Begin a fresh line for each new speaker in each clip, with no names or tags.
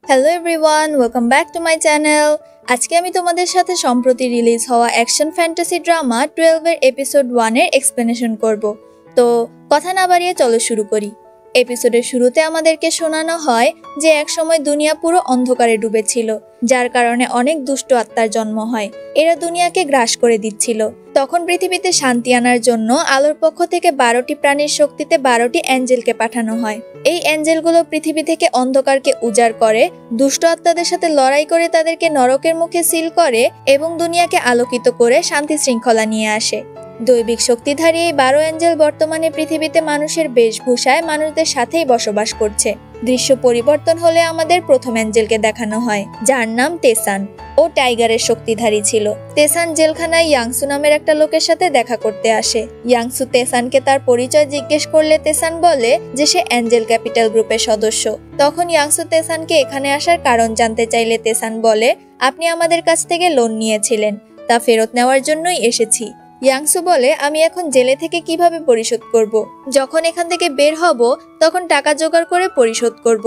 Hello everyone, welcome back to my channel. আজকে আমি তোমাদের সাথে সম্প্রতি রিলিজ হওয়া অ্যাকশন ফ্যান্টাসি ড্রামা 12 এর এপিসোড 1 এর এক্সপ্লেনেশন করব। তো কথা না বাড়িয়ে চলো শুরু করি। এপিসোডের শুরুতে আমাদেরকে শোনানো হয় যে একসময় দুনিয়া পুরো অন্ধকারে ডুবেছিল, যার কারণে অনেক দুষ্ট আত্মার জন্ম হয়। এরা দুনিয়াকে গ্রাস করে দিচ্ছিল। তখন পৃথিবীতে শান্তি আনার জন্য আলোর পক্ষ থেকে 12টি প্রাণীর শক্তিতে 12টি অ্যাঞ্জেলকে পাঠানো হয়। এই অ্যাঞ্জেলগুলো পৃথিবী থেকে অন্ধকারকে উজাড় করে, দুষ্ট আত্মাদের সাথে লড়াই করে তাদেরকে নরকের মুখে সিল করে এবং দুনিয়াকে আলোকিত করে শান্তি শৃঙ্খলা নিয়ে আসে। দৈবিক শক্তিধারী এই 12 অ্যাঞ্জেল বর্তমানে পৃথিবীতে মানুষের বেশভূষায় মানুষদের সাথেই বসবাস করছে। দৃশ্য পরিবর্তন হলে আমাদের প্রথম অ্যাঞ্জেলকে দেখানো হয়, যার নাম টেসান। ও টাইগারের শক্তিধারী ছিল। টেসান জেলখানায় ইয়াংসু নামের একটা লোকের সাথে দেখা করতে আসে। ইয়াংসু টেসানকে তার পরিচয় জিজ্ঞেস করলে টেসান বলে যে সে অ্যাঞ্জেল ক্যাপিটাল গ্রুপের সদস্য। তখন ইয়াংসু টেসানকে এখানে আসার কারণ জানতে চাইলে টেসান বলে, আপনি আমাদের কাছ থেকে লোন নিয়েছিলেন, তা ফেরত নেওয়ার জন্যই এসেছি। ইয়াংসু বলে, আমি এখন জেলে থেকে কিভাবে পরিশোধ করব? যখন এখান থেকে বের হব তখন টাকা জোগাড় করে পরিশোধ করব।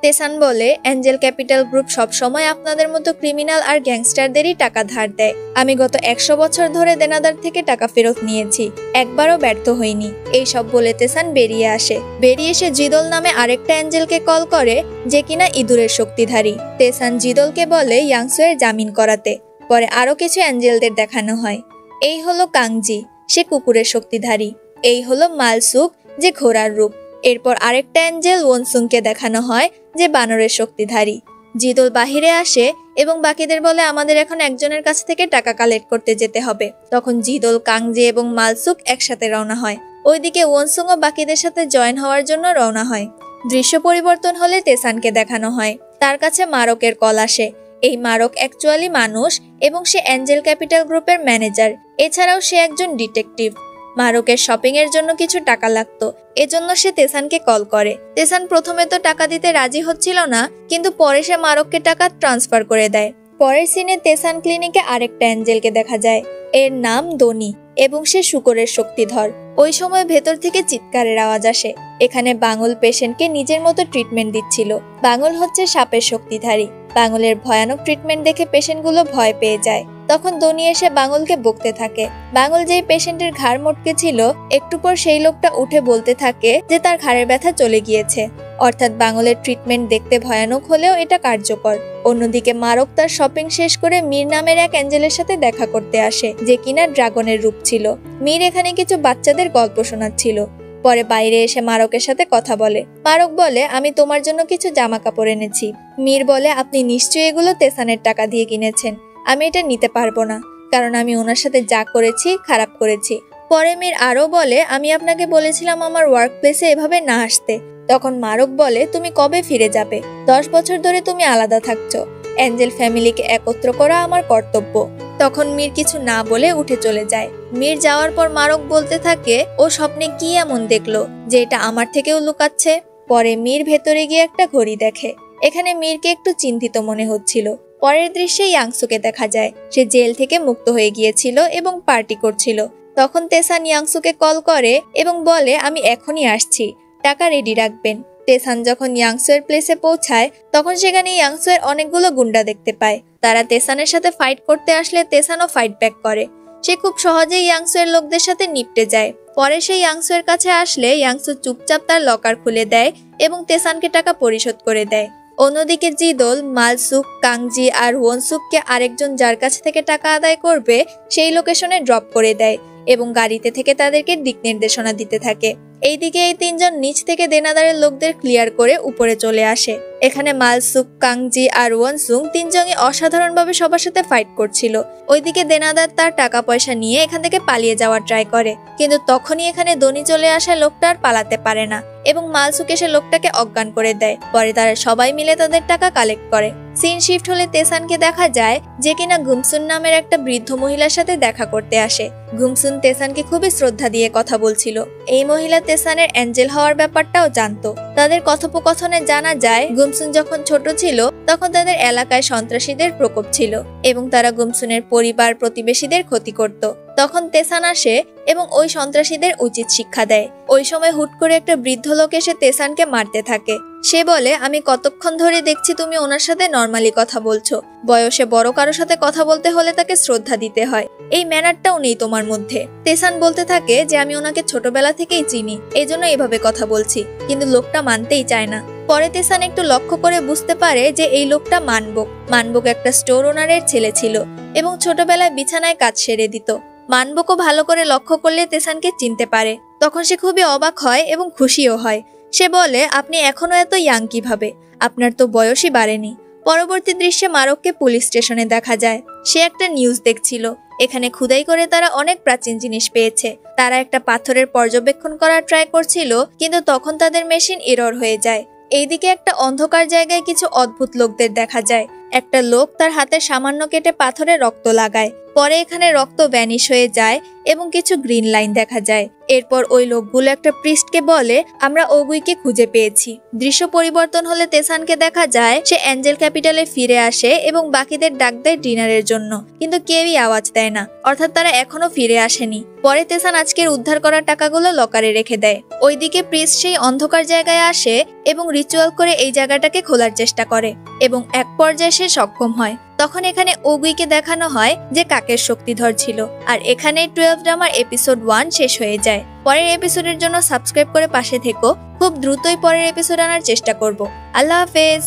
টেসান বলে, অ্যাঞ্জেল ক্যাপিটাল গ্রুপ সবসময় আপনাদের মতো ক্রিমিনাল আর গ্যাংস্টারদেরই টাকা ধার দেয়। আমি গত 100 বছর ধরে দেনাদার থেকে টাকা ফেরত নিয়েছি, একবারও ব্যর্থ হইনি। এই সব বলে টেসান বেরিয়ে আসে। বেরিয়ে এসে জিদল নামে আরেকটা অ্যাঞ্জেলকে কল করে, যে কিনা ইঁদুরের শক্তিধারী। টেসান জিদলকে বলে ইয়াংসু এর জামিন করাতে। পরে আরো কিছু অ্যাঞ্জেলদের দেখানো হয়। এই হলো কাংজি, সে কুকুরের শক্তিধারী। এই হলো মালসুক, যে ঘোড়ার রূপ। এরপর আরেকটা অ্যাঞ্জেল ওনসুংকে দেখানো হয়, যে বানরের শক্তিধারী। জিদল বাহিরে আসে এবং বাকিদের বলে, আমাদের এখন একজনের কাছ থেকে টাকা কালেক্ট করতে যেতে হবে। তখন জিদল, কাংজি এবং মালসুক একসাথে রওনা হয়। ওইদিকে ওনসুংও বাকিদের সাথে জয়েন হওয়ার জন্য রওনা হয়। দৃশ্য পরিবর্তন হলে টেসানকে দেখানো হয়। তার কাছে মারকের কল আসে। এই মারক অ্যাকচুয়ালি মানুষ এবং সে অ্যাঞ্জেল ক্যাপিটাল গ্রুপের ম্যানেজার। এছাড়াও সে একজন ডিটেকটিভ। মারকের শপিং এর জন্য কিছু টাকা লাগতো, এজন্য সে টেসানকে কল করে। টেসান প্রথমে তো টাকা দিতে রাজি হচ্ছিল না, কিন্তু পরে সে মারককে টাকা ট্রান্সফার করে দেয়। পরের সিনে টেসান ক্লিনিকে আরেকটা অ্যাঞ্জেলকে দেখা যায়। এর নাম দনি এবং সে শুকরের শক্তিধর। ওই সময় ভেতর থেকে চিৎকারের আওয়াজ আসে। এখানে বাঙুল পেশেন্টকে নিজের মতো ট্রিটমেন্ট দিচ্ছিল। বাঙুল হচ্ছে সাপের শক্তিধারী। বাঙুলের ভয়ানক ট্রিটমেন্ট দেখে পেশেন্টগুলো ভয় পেয়ে যায়। তখন দনি এসে বাঙুলকে বকতে থাকে। বাঙুল যেই পেশেন্টের ঘাড় মটকে ছিল, একটু পর সেই লোকটা উঠে বলতে থাকে যে তার ঘাড়ের ব্যথা চলে গিয়েছে। অর্থাৎ বাঙুলের ট্রিটমেন্ট দেখতে ভয়ানক হলেও এটা কার্যকর। অন্যদিকে মারক তার শপিং শেষ করে মীর নামের এক অ্যাঞ্জেলের সাথে দেখা করতে আসে, যে কিনা ড্রাগনের রূপ ছিল। মীর এখানে কিছু বাচ্চাদের গল্প শোনাচ্ছিল। পরে বাইরে এসে মারকের সাথে কথা বলে। মারক বলে, আমি তোমার জন্য কিছু জামা কাপড় এনেছি। মীর বলে, আপনি নিশ্চয়ই এগুলো টেসানের টাকা দিয়ে কিনেছেন। আমি এটা নিতে পারবো না, কারণ আমি ওনার সাথে যা করেছি খারাপ করেছি। পরে মীর আরো বলে, আমি আপনাকে বলেছিলাম আমার ওয়ার্ক প্লেসে এভাবে না আসতে। তখন মারক বলে, তুমি কবে ফিরে যাবে? 10 বছর ধরে তুমি আলাদা থাকছো। অ্যাঞ্জেল ফ্যামিলিকে একত্র করা আমার কর্তব্য। তখন মীর কিছু না বলে উঠে চলে যায়। মীর যাওয়ার পর মারক বলতে থাকে, ও স্বপ্নে কি এমন দেখলো যে এটা আমার থেকেও লুকাচ্ছে। পরে মীর ভেতরে গিয়ে একটা ঘড়ি দেখে। এখানে মীরকে একটু চিন্তিত মনে হচ্ছিল। পরের দৃশ্যে ইয়াংসুকে দেখা যায়। সে জেল থেকে মুক্ত হয়ে গিয়েছিল এবং পার্টি করছিল। তখন টেসান ইয়াংসুকে কল করে এবং বলে, আমি এখনই আসছি, টাকা রেডি রাখবেন। টেসান যখন ইয়াংসু এর প্লেসে পৌঁছায়, তখন সেখানে ইয়াংসু এর অনেকগুলো গুন্ডা দেখতে পায়। তারা টেসানের সাথে ফাইট করতে আসলে টেসানও ফাইট ব্যাক করে। সে খুব সহজেই ইয়াংসু এর লোকদের সাথে নিপটে যায়। পরে সে ইয়াংসু এর কাছে আসলে ইয়াংসু চুপচাপ তার লকার খুলে দেয় এবং টেসানকে টাকা পরিশোধ করে দেয়। অন্যদিকে জিদল, মালসুক, কাংজি আর ওনসুককে আরেকজন যার কাছ থেকে টাকা আদায় করবে সেই লোকেশনে ড্রপ করে দেয় এবং গাড়িতে থেকে তাদেরকে দিক নির্দেশনা দিতে থাকে। এইদিকে এই তিনজন নিচ থেকে দেনাদারের লোকদের ক্লিয়ার করে উপরে চলে আসে। এখানে মালসুক, কাংজি আর ওনসুং তিনজনই অসাধারণভাবে সবার সাথে ফাইট করছিল। ওইদিকে দেনাদার তার টাকা পয়সা নিয়ে এখান থেকে পালিয়ে যাওয়ার ট্রাই করে, কিন্তু তখনই এখানে দনি চলে আসা লোকটা আর পালাতে পারে না এবং মালসুক এসে লোকটাকে অজ্ঞান করে দেয়। পরে তারা সবাই মিলে তাদের টাকা কালেক্ট করে। সিন শিফট হলে টেসানকে দেখা যায়, যে কিনা গুমসুন নামের একটা বৃদ্ধ মহিলার সাথে দেখা করতে আসে। গুমসুন তেসানকে খুবই শ্রদ্ধা দিয়ে কথা বলছিল। এই মহিলা তেসানের অ্যাঞ্জেল হওয়ার ব্যাপারটাও জানতো। তাদের কথোপকথনে জানা যায় গুমসুন যখন ছোট ছিল তখন তাদের এলাকায় সন্ত্রাসীদের প্রকোপ ছিল এবং তারা গুমসুনের পরিবার প্রতিবেশীদের ক্ষতি করত। তখন তেসান আসে এবং ওই সন্ত্রাসীদের উচিত শিক্ষা দেয়। ওই সময় হুট করে একটা বৃদ্ধ লোক এসে তেসানকে মারতে থাকে। সে বলে, আমি কতক্ষণ ধরে দেখছি তুমি ওনার সাথে নর্মালি কথা বলছো। বয়সে বড় কারোর সাথে কথা বলতে হলে তাকে শ্রদ্ধা দিতে হয়, এই ম্যানারটাও নেই তোমার মধ্যে। তেসান বলতে থাকে যে আমি ওনাকে ছোটবেলা থেকেই চিনি, এই জন্য এভাবে কথা বলছি, কিন্তু লোকটা মানতেই চায় না। পরে তেসান একটু লক্ষ্য করে বুঝতে পারে যে এই লোকটা মানবক একটা স্টোর ওনারের ছেলে ছিল এবং ছোটবেলায় বিছানায় কাজ সেরে দিত। মানবকও ভালো করে লক্ষ্য করলে তেসানকে চিনতে পারে। তখন সে খুবই অবাক হয় এবং খুশিও হয়। সে বলে, আপনি এখনো এত ইয়াং কিভাবে? আপনার তো বয়সই বাড়েনি। পরবর্তী দৃশ্যে মারককে পুলিশ স্টেশনে দেখা যায়। সে একটা নিউজ দেখছিল। এখানে খুদাই করে তারা অনেক প্রাচীন জিনিস পেয়েছে। তারা একটা পাথরের পর্যবেক্ষণ করার ট্রাই করছিল, কিন্তু তখন তাদের মেশিন এরর হয়ে যায়। এইদিকে একটা অন্ধকার জায়গায় কিছু অদ্ভুত লোকদের দেখা যায়। একটা লোক তার হাতে সামান্য কেটে পাথরে রক্ত লাগায়। পরে এখানে রক্ত ভ্যানিশ হয়ে যায় এবং কিছু গ্রিন লাইন দেখা যায়। এরপর ওই লোকগুলো একটা প্রিস্টকে বলে, আমরা ওগুইকে খুঁজে পেয়েছি। দৃশ্য পরিবর্তন হলে তেসানকে দেখা যায় সে অ্যাঞ্জেল ক্যাপিটালে ফিরে আসে এবং বাকিদের ডাক দেয় ডিনারের জন্য, কিন্তু কেউই আওয়াজ দেয় না, অর্থাৎ তারা এখনো ফিরে আসেনি। পরে তেসান আজকের উদ্ধার করা টাকাগুলো লকারে রেখে দেয়। ওইদিকে প্রিস্ট সেই অন্ধকার জায়গায় আসে এবং রিচুয়াল করে এই জায়গাটাকে খোলার চেষ্টা করে এবং এক পর্যায়ে সে সক্ষম হয়। তখন এখানে ওগুইকে দেখানো হয় যে কাকের শক্তিধর ছিল। আর এখানেই 12 ড্রামার এপিসোড 1 শেষ হয়ে যায়। পরের এপিসোডের জন্য সাবস্ক্রাইব করে পাশে থেকো। খুব দ্রুতই পরের এপিসোড আনার চেষ্টা করব। আল্লাহ হাফেজ।